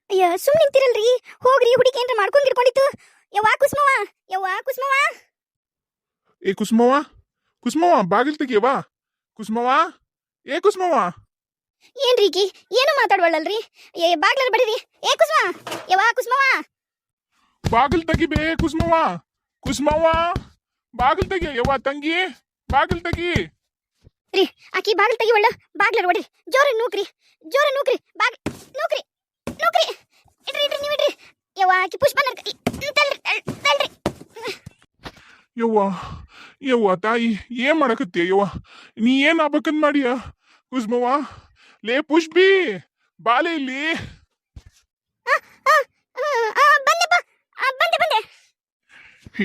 ಅಯ್ಯ ಸುಮ್ಮನೆ ನಿಂತಿರಲ್ರಿ. ಹೋಗ್ರಿ ಹುಡುಗಿ ಏನ್ರ ಮಾಡ್ಕೊಂಡ್ ಗಿಡ್ಕೊಂಡಿತ್ತು. ಯವ್ವಾ ಕುಸ್ಮವ್ವ, ಯವ್ವಾ ಕುಸ್ಮವ್ವ. ಏ ಕುಸುಮವ್ವ, ಕುಸುಮವ್ವ ಬಾಗಿಲ್ ತೆಗಿಯವಾ? ಕುಸುಮವ್ವ, ಏ ಕುಸುಮವ್ವ. ಏನ್ರಿ ಈಕಿ ಏನು ಮಾತಾಡ್ವಳಲ್ರಿ? ಏ ಬಾಗ್ಲರ್ ಬಡಿರಿ. ಏ ಕುಸ್ಮ, ಯವ್ವಾ ಕುಸ್ಮವ್ವ. ಬಾಗಿಲ್ ತೆಗಿಬೇ ಕುಸುಮವ್ವ. ಕುಸುಮವ್ವ, ಬಾಗಿಲ್ ತೆಗಿ ಯವ್ವ ತಂಗಿ, ಬಾಗಿಲ್ ತೆಗಿ. ರೀ ಆಕಿ ಬಾಗಿಲ್ ತೆಗಿವಳ್ಳ. ಬಾಗ್ಲರ್ ಹೊಡಿರಿ. ಜೋರ ನೂಕ್ರಿ, ಜೋರ ನೂಕ್ರಿ. ನೂಕ್ರಿ ನೂಕ್ರಿ. ಇಡ್ರಿ ಇಡ್ರಿ ನೀವು ಇಡ್ರಿ. ಯವ್ವಾ ಆಕಿ ಪುಷ್ಪ ತಳ್ರಿ ತಳ್ರಿ. ಯವ್ವ ಯವ್ವ ತಾಯಿ, ಏನ್ ಮಾಡಕತ್ತೀಯ ಯವ್ವ? ನೀ ಏನ್ ಆಗ್ಬೇಕಂದ್ ಮಾಡಿಯ ಕುಸುಮವ್ವ? ಲೇ ಪುಷ್ಪಿ, ಬಾಲೆ ಇಲ್ಲಿ. ಬಂದೆಪ್ಪ, ಬಂದೆ.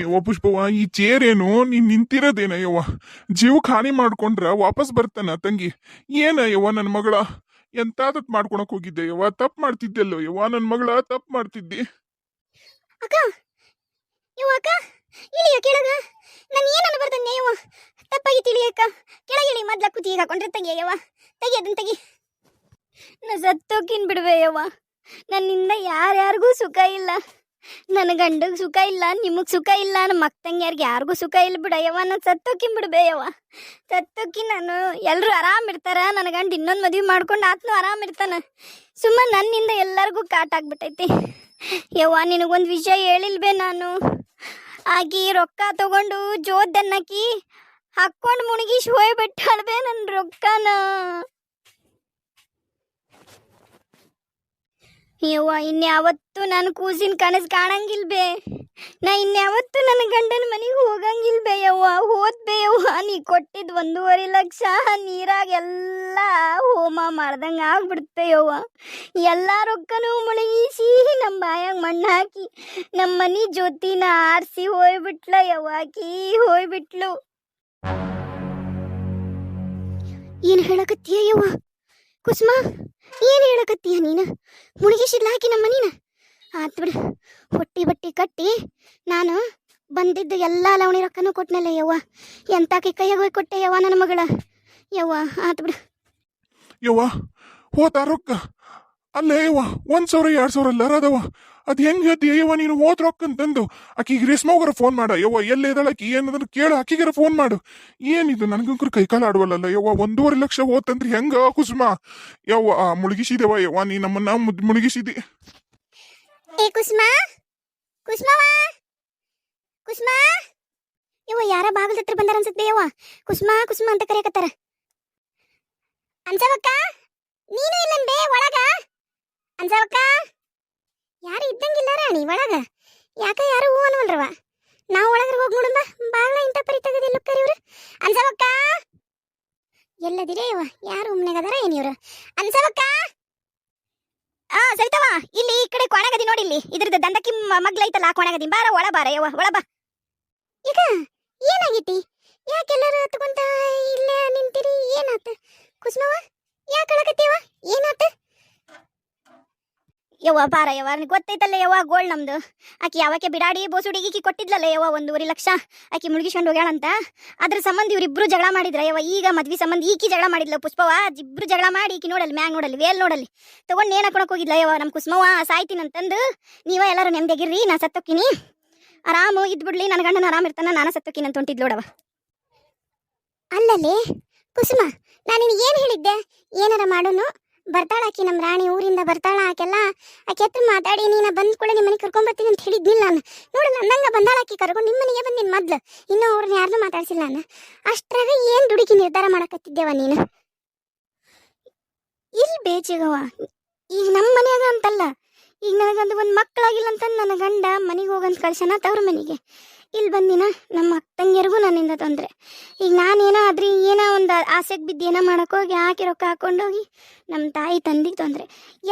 ಯವ್ವ ಪುಷ್ಪವ್ವ, ಈ ಚೇರ್ ಏನು ನೀನ್ ನಿಂತಿರೋದೇನ ಯವ್ವ? ಜೀವಕ್ಕೆ ಹಾನಿ ಮಾಡ್ಕೊಂಡ್ರ ವಾಪಸ್ ಬರ್ತಾನ ತಂಗಿ? ಏನ ಯವ್ವ ನನ್ನ ಮಗಳ? ಎಂತಾದತ್ ಮಾಡ್ಕೊಳಕ್ ಹೋಗಿದ್ದೆ ಯವ್ವ? ತಪ್ಪು ಮಾಡ್ತಿದ್ದೆಲ್ಲೋ ಯವ್ವ ನನ್ನ ಮಗಳ, ತಪ್ಪು ಮಾಡ್ತಿದ್ದಿ. ಅಕ್ಕ, ಯವ್ವ ಅಕ್ಕ, ಇಳಿಯ ಕೆಳಗ. ನಾನು ಏನು ಅನ್ಬಾರ್ದನ್ನೇ ಯವ್ವ. ತಪ್ಪಾಗಿ ತಿಳಿಯಕ್ಕ. ಕೆಳಗಿಳಿ ಮೊದ್ಲ ಕುತ್ತಿಗೆ ಹಾಕೊಂಡ್ರೆ ತೆಗಿಯವ್ವ. ತೆಗಿ ಅದನ್ನ ತೆಗಿ. ನಾ ಸತ್ತೋಕಿನ್ ಬಿಡ್ಬೇ ಯವ್ವ. ನನ್ನಿಂದ ಯಾರ್ಯಾರಿಗೂ ಸುಖ ಇಲ್ಲ. ನನ್ನ ಗಂಡಗ್ ಸುಖ ಇಲ್ಲ, ನಿಮಗ್ ಸುಖ ಇಲ್ಲ, ನಮ್ಮ ಅಕ್ಕ ತಂಗಿಯಾರ್ಗೆ ಯಾರಿಗೂ ಸುಖ ಇಲ್ಲ ಬಿಡಯ್ಯವ್ವ. ನಾನು ಸತ್ತೋಕಿನ್ ಬಿಡ್ಬೇಯವ್ವ. ಸತ್ತೋಕಿ ನಾನು. ಎಲ್ಲರೂ ಆರಾಮ್ ಇರ್ತಾರ. ನನ್ನ ಗಂಡ ಇನ್ನೊಂದು ಮದುವೆ ಮಾಡ್ಕೊಂಡು ಆತ್ನು ಆರಾಮ್ ಇರ್ತಾನ. ಸುಮ್ಮನೆ ನನ್ನಿಂದ ಎಲ್ಲರಿಗೂ ಕಾಟ ಆಗ್ಬಿಟ್ಟೈತಿ ಯವ್ವ. ನಿನಗೊಂದು ವಿಷಯ ಹೇಳಿಲ್ಬೇ ನಾನು. ಆಕಿ ರೊಕ್ಕ ತಗೊಂಡು ಜೋದನ್ನಕಿ ಹಾಕ್ಕೊಂಡು ಮುಣಗಿಸಿ ಹೋಯ್ಬಿಟ್ಟಾಳ್ಬೇ ನನ್ನ ರೊಕ್ಕನ. ಯವ್ವ ಇನ್ಯಾವತ್ತು ನಾನು ಕೂಸಿನ ಕನಸು ಕಾಣಂಗಿಲ್ಬೇ. ನಾ ಇನ್ಯಾವತ್ತು ನನ್ನ ಗಂಡನ ಮನೆಗೆ ಹೋಗಂಗಿಲ್ಬೇ ಯವ್ವ. ಹೋದ್ಬೇ ಯವ್ವ. ನೀ ಕೊಟ್ಟಿದ್ 1.5 ಲಕ್ಷ ನೀರಾಗ ಎಲ್ಲ ಹೋಮ ಮಾಡ್ದಂಗೆ ಆಗ್ಬಿಡ್ತೆ ಯವ್ವ. ಎಲ್ಲ ರೊಕ್ಕನೂ ಮುಳುಗಿಸಿ ನಮ್ಮ ಬಾಯಾಗ ಮಣ್ಣು ಹಾಕಿ ನಮ್ಮ ಮನೆ ಜ್ಯೋತಿನ ಆರಿಸಿ ಹೋಯ್ಬಿಟ್ಲ ಯವ್ವ. ಆಕಿ ಹೋಯ್ಬಿಟ್ಲು. ಏನು ಹೇಳಕತ್ತೀಯ ಯವ್ವ? ಕುಸುಮ, ಏನು ಹೇಳಕತ್ತೀಯ ನೀನು? ಮುಳುಗಿಸಿದ್ಲಾಕಿ ನಮ್ಮ ಮನೀನ. ಆತ್ ಬಿಡು. ಹೊಟ್ಟಿ ಬಟ್ಟಿ ಕಟ್ಟಿ ನಾನು ಬಂದಿದ್ದು ಎಲ್ಲ ಲವಣಿ ರೊಕ್ಕನೂ ಕೊಟ್ಟನಲ್ಲ ಯವ್ವ. ಎಂತಾಕಿ ಕೈಯಾಗ ಹೋಗಿ ಕೊಟ್ಟೆ ಯವ್ವ ನನ್ನ ಮಗಳ. ಯವ್ವ ಆತ್ ಬಿಡು. ಯವ್ವ ಹೋತ ರೊಕ್ಕ ಅಲ್ಲೇ ಯವ್ವ, 1,000 2,000 ಎಲ್ಲಾರ ಅದವ. ಅದ್ ಹೆಂಗ್ ಹೇಳ್ತೀಯ ಯವ್ವ ನೀನು? ಹೋದ್ ರೊಕ್ಕ ಅಂತಂದು ಆಕಿಗೆ ರೇಷ್ಮೋಗರ ಫೋನ್ ಮಾಡ ಯವ್ವ. ಎಲ್ಲೇ ಇದಾಳಕಿ ಏನದನ್ನ ಕೇಳು, ಆಕಿಗಾರ ಫೋನ್ ಮಾಡು. ಏನಿದು ನನಗಂಕರು ಕೈಕಾಲ ಆಡುವಲ್ಲ ಯವ್ವ. 1.5 ಲಕ್ಷ ಹೋತಂದ್ರಿ ಹೆಂಗ ಕುಸುಮ? ಯವ್ವ ಮುಳುಗಿಸಿದೆವ ಯವ್ವ, ನೀ ನಮ್ಮನ್ನ ಮುಳುಗಿಸಿದಿ. ಏ ಕುಸುಮ, ಕುಸುಮವ, ಕುಸುಮ. ಯವ್ವ ಯಾರ ಬಾಗಿಲ ಹತ್ರ ಬಂದಾರ ಅನ್ಸುತ್ತೆ ಯವ್ವ. ಕುಸುಮ ಕುಸುಮ ಅಂತ ಕರೆಯಕತ್ತಾರ. ಅನ್ಸವಕ್ಕ, ನೀನು ಇಲ್ಲಂದೆ ಒಳಗ? ಅನ್ಸವಕ್ಕ, ಯಾರು ಇದ್ದಂಗಿಲ್ಲ ರಾಣಿ ಒಳಗ. ಯಾಕ ಯಾರು ಹೂ ಅನ್ನವಲ್ರವ. ನಾವು ಒಳಗರ ಹೋಗಿ ನೋಡುಂಬ. ಬಾಗ್ಲ ಇಂತ ಪರಿ ತೆಗದಿಲ್ಲ ಕರಿವ್ರು. ಅನ್ಸವಕ್ಕ ಎಲ್ಲದಿರೇ ಯವ್ವ? ಯಾರು ರೂಮ್ನಾಗ ಅದಾರ ಏನ್ ಇವ್ರು? ಅನ್ಸವಕ್ಕ. ಸರಿತವ, ಇಲ್ಲಿ ಈ ಕಡೆ ಕೊಣಗದಿ ನೋಡಿ. ಇಲ್ಲಿ ಇದ್ರದ್ದು ದಂಡಕ್ಕಿ ಮಗ್ಲೈತಲ್ಲ, ಆ ಕೊಣಗದಿ. ಬಾರ ಒಳ ಬಾರ ಯವ್ವ, ಒಳ ಬಾ. ಈಗ ಏನಾಗೈತಿ? ಯಾಕೆಲ್ಲರೂ ಹತ್ಕೊಂತ ಇಲ್ಲೇ ನಿಂತಿರಿ? ಏನಾತ ಕುಸುಮವ? ಯಾಕೆ ಅಳಕತ್ತೀವ? ಏನಾತ ಯವ್ವ? ಬಾರ ಯವ್ವ, ಗೊತ್ತೈತಲ್ಲ ಯವ್ವ ಗೋಳ್ ನಮ್ದು. ಆಕಿ ಯಾವಕ್ಕೆ ಬಿಡಾಡಿ ಬೋಸುಡಿಗೆ ಕೊಟ್ಟಿದ್ಲಲ್ಲ ಯವ್ವ 1.5 ಲಕ್ಷ. ಆಕಿ ಮುಳುಗಿಸ್ಕೊಂಡು ಹೋಗ್ಯಾಳಂತ. ಅದ್ರ ಸಂಬಂಧ ಇವ್ರಿಬ್ರು ಜಗಳ ಮಾಡಿದ್ರ ಯವ್ವ. ಈಗ ಮದ್ವಿ ಸಂಬಂಧ ಈಕಿ ಜಗಳ ಮಾಡಿದ್ಲ ಪುಷ್ಪವ. ಇಬ್ರು ಜಗಳ ಮಾಡಿ ಈಕಿ ನೋಡಲ್ಲಿ ಮ್ಯಾಗ್ ನೋಡಲ್ಲಿ ವೇಲ್ ನೋಡಲ್ಲಿ ತಗೊಂಡು ನೇಣ್ ಹಾಕೊಳಕ್ ಹೋಗಿದ್ಲ ಯವ್ವ. ನಮ್ಮ ಕುಸುಮವ್ವ ಸಾಯ್ತೀನಂತಂದು ನೀವ ಎಲ್ಲರೂ ನೆಮ್ಮದಿಯಾಗಿರ್ರಿ, ನಾ ಸತ್ತೋಕಿನಿ, ಆರಾಮು ಇದ್ಬಿಡ್ಲಿ, ನನ್ನ ಗಂಡನ ಆರಾಮ್ ಇರ್ತಾನ, ನಾನು ಸತ್ತೋಕಿನಿ ಅಂತ ಹೊಂಟಿದ್ ನೋಡವ. ಅಲ್ಲಲ್ಲಿ ಕುಸುಮ, ನಾನು ನಿನಗೆ ಏನು ಹೇಳಿದ್ದೆ? ಏನಾರ ಮಾಡೋನು ಬರ್ತಾಳಾಕಿ, ನಮ್ಮ ರಾಣಿ ಊರಿಂದ ಬರ್ತಾಳ. ಆಕೆಲ್ಲ ಆಕೆ ಹತ್ರ ಮಾತಾಡಿ ನೀನು ಬಂದ್ ಕೂಡ ನಿಮ್ಮ ಮನೆಗೆ ಕರ್ಕೊಂಬರ್ತೀನಿ ಅಂತ ಹೇಳಿದ್ನಿಲ್ಲ ನಾನು. ನೋಡು ನನ್ನಂಗ ಬಂದಾಳಾಕಿ ಕರ್ಕೊಂಡು ನಿಮ್ಮ ಮನೆಗೆ ಬಂದಿನಿ ಮೊದ್ಲು. ಇನ್ನೂ ಅವ್ರನ್ನ ಯಾರನ್ನೂ ಮಾತಾಡ್ಸಿಲ್ಲ ನಾನು. ಅಷ್ಟ್ರಾಗ ಏನು ದುಡುಕಿ ನಿರ್ಧಾರ ಮಾಡಕತ್ತಿದ್ದೇವ ನೀನು? ಇಲ್ಲಿ ಬೇಚಿಗವ. ಈಗ ನಮ್ಮ ಮನ್ಯಾಗ ಅಂತಲ್ಲ, ಈಗ ನನಗಂದು ಒಂದು ಮಕ್ಕಳಾಗಿಲ್ಲ ಅಂತಂದು ನನ್ನ ಗಂಡ ಮನೆಗೆ ಹೋಗಂತ ಕಳ್ಸನ ತವ್ರ ಮನೆಗೆ. ಇಲ್ಲಿ ಬಂದಿನ ನಮ್ಮ ಅಕ್ಕ ತಂಗಿಯರಿಗೂ ನನ್ನಿಂದ ತೊಂದರೆ. ಈಗ ನಾನೇನೋ ಆದ್ರಿ ಏನೋ ಒಂದು ಆಸೆಗೆ ಬಿದ್ದು ಏನೋ ಮಾಡೋಕ್ಕೋಗಿ ಹಾಕಿ ರೊಕ್ಕ ಹಾಕೊಂಡೋಗಿ ನಮ್ಮ ತಾಯಿ ತಂದಿಗೆ ತೊಂದರೆ.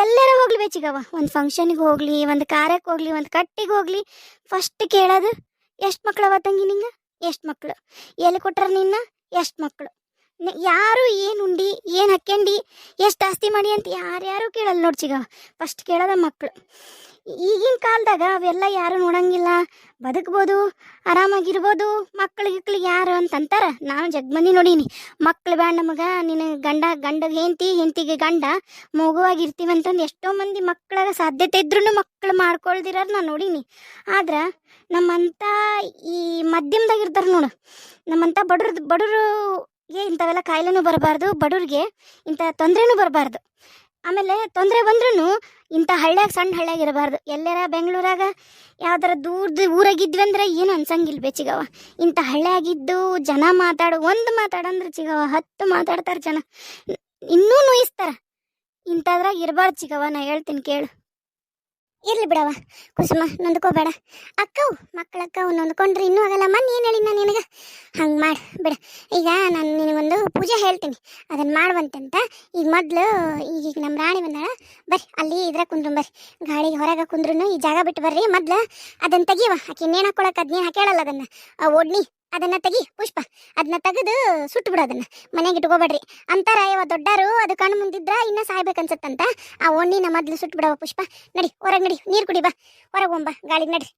ಎಲ್ಲರ ಹೋಗ್ಲಿ ಬೇಚಿಗವ. ಒಂದು ಫಂಕ್ಷನಿಗೆ ಹೋಗಲಿ, ಒಂದು ಕಾರ್ಯಕ್ಕೆ ಹೋಗಲಿ, ಒಂದು ಕಟ್ಟಿಗೆ ಹೋಗಲಿ, ಫಸ್ಟ್ ಕೇಳೋದು ಎಷ್ಟು ಮಕ್ಕಳವ ತಂಗಿ ನಿಂಗೆ? ಎಷ್ಟು ಮಕ್ಕಳು? ಎಲ್ಲಿ ಕೊಟ್ರ ನಿನ್ನ? ಎಷ್ಟು ಮಕ್ಕಳು? ಯಾರು ಏನು ಉಂಡಿ, ಏನು ಹಾಕ್ಯಂಡಿ, ಎಷ್ಟು ಆಸ್ತಿ ಮಾಡಿ ಅಂತ ಯಾರ್ಯಾರು ಕೇಳಲ್ಲ ನೋಡಿ ಚಿಗವ. ಫಸ್ಟ್ ಕೇಳೋದ ಮಕ್ಕಳು. ಈಗಿನ ಕಾಲದಾಗ ಅವೆಲ್ಲ ಯಾರು ನೋಡಂಗಿಲ್ಲ, ಬದುಕ್ಬೋದು, ಆರಾಮಾಗಿರ್ಬೋದು. ಮಕ್ಳಿಗೆ ಯಾರು ಅಂತಂತಾರ. ನಾನು ಜಗ್ಮಂದಿ ನೋಡೀನಿ. ಮಕ್ಳು ಬೇಡ ನಮಗೆ, ನಿನ್ನ ಗಂಡಗೆ ಹೆಂಡತಿಗೆ ಗಂಡ, ಮಗುವಾಗಿರ್ತೀವಿ ಅಂತಂದು ಎಷ್ಟೋ ಮಂದಿ ಮಕ್ಕಳಾಗ ಸಾಧ್ಯತೆ ಇದ್ರೂ ಮಕ್ಕಳು ಮಾಡ್ಕೊಳ್ದಿರಾರ ನಾನು ನೋಡೀನಿ. ಆದ್ರೆ ನಮ್ಮಂಥ ಈ ಮಧ್ಯಮದಾಗ ಇರ್ತಾರೆ ನೋಡು, ನಮ್ಮಂಥ ಬಡವ್ರಿಗೆ ಇಂಥವೆಲ್ಲ ಕಾಯಿಲೆನೂ ಬರಬಾರ್ದು, ಬಡವ್ರಿಗೆ ಇಂಥ ತೊಂದರೆನೂ ಬರಬಾರ್ದು. ಆಮೇಲೆ ತೊಂದರೆ ಬಂದ್ರೂ ಇಂಥ ಹಳ್ಳ್ಯಾಗ, ಸಣ್ಣ ಹಳ್ಳ್ಯಾಗ ಇರಬಾರ್ದು. ಎಲ್ಲಾರ ಬೆಂಗಳೂರಾಗ ಯಾವ್ದಾರ ದೂರದ ಊರಾಗಿದ್ವಿ ಅಂದ್ರೆ ಏನು ಅನ್ಸಂಗಿಲ್ಲ ಬೇ ಚಿಗವ. ಇಂಥ ಹಳ್ಳ್ಯಾಗಿದ್ದು ಜನ ಒಂದು ಮಾತಾಡಂದ್ರೆ ಚಿಗವ 10 ಮಾತಾಡ್ತಾರೆ ಜನ, ಇನ್ನೂ ನೋಯಿಸ್ತಾರ. ಇಂಥದ್ರಾಗ ಇರಬಾರ್ದು ಚಿಗವ, ನಾ ಹೇಳ್ತೀನಿ ಕೇಳು. ಇರ್ಲಿ ಬಿಡವ ಕುಸುಮ, ನೊಂದ್ಕೋಬೇಡ. ಅಕ್ಕವು ಮಕ್ಕಳಕ್ಕವು ನೊಂದ್ಕೊಂಡ್ರೆ ಇನ್ನೂ ಆಗಲ್ಲ. ಏನು ಹೇಳಿ ನಾನು ನಿನಗೆ ಹಂಗೆ ಮಾಡಿ ಬಿಡ. ಈಗ ನಾನು ನಿನಗೊಂದು ಪೂಜೆ ಹೇಳ್ತೀನಿ, ಅದನ್ನು ಮಾಡುವಂತಂತ. ಈಗ ಮೊದಲು ಈಗ ನಮ್ಮ ರಾಣಿ ಬಂದಾಳ, ಬರ್ರಿ ಅಲ್ಲಿ ಇದ್ರಾಗ ಕುಂದ್ರು, ಬರ್ರಿ ಗಾಳಿಗೆ ಹೊರಗೆ ಕುಂದ್ರು ಈ ಜಾಗ ಬಿಟ್ಟು ಬರ್ರಿ. ಮೊದ್ಲು ಅದನ್ನು ತೆಗಿಯವ, ಆಕೆ ನೇಣು ಹಾಕೊಳಕ್ಕೆ ಅದನ್ನೇ ಹಾಕ್ಯಾಳಲ್ಲ, ಅದನ್ನು ಒಡ್ನಿ ಅದನ್ನ ತೆಗಿ ಪುಷ್ಪ, ಅದನ್ನ ತೆಗೆದು ಸುಟ್ಟು ಬಿಡು, ಅದನ್ನ ಮನೆಗೆ ಇಟ್ಕೋಬೇಡ್ರಿ ಅಂತಾರ ಯಾವ ದೊಡ್ಡಾರು. ಅದು ಕಣ್ಣು ಮುಂದಿದ್ರ ಇನ್ನ ಸಾಯ್ಬೇಕನ್ಸತ್ತಂತ. ಆ ಒಣ್ಣಿನ ಮೊದ್ಲು ಸುಟ್ಟು ಬಿಡವ ಪುಷ್ಪ. ನಡಿ ಹೊರಗೆ, ನಡಿ ನೀರು ಕುಡಿ ಬಾ, ಹೊರಗೆ ಹೋಗ್ಬಾ ಗಾಳಿಗೆ ನಡ್ರಿ.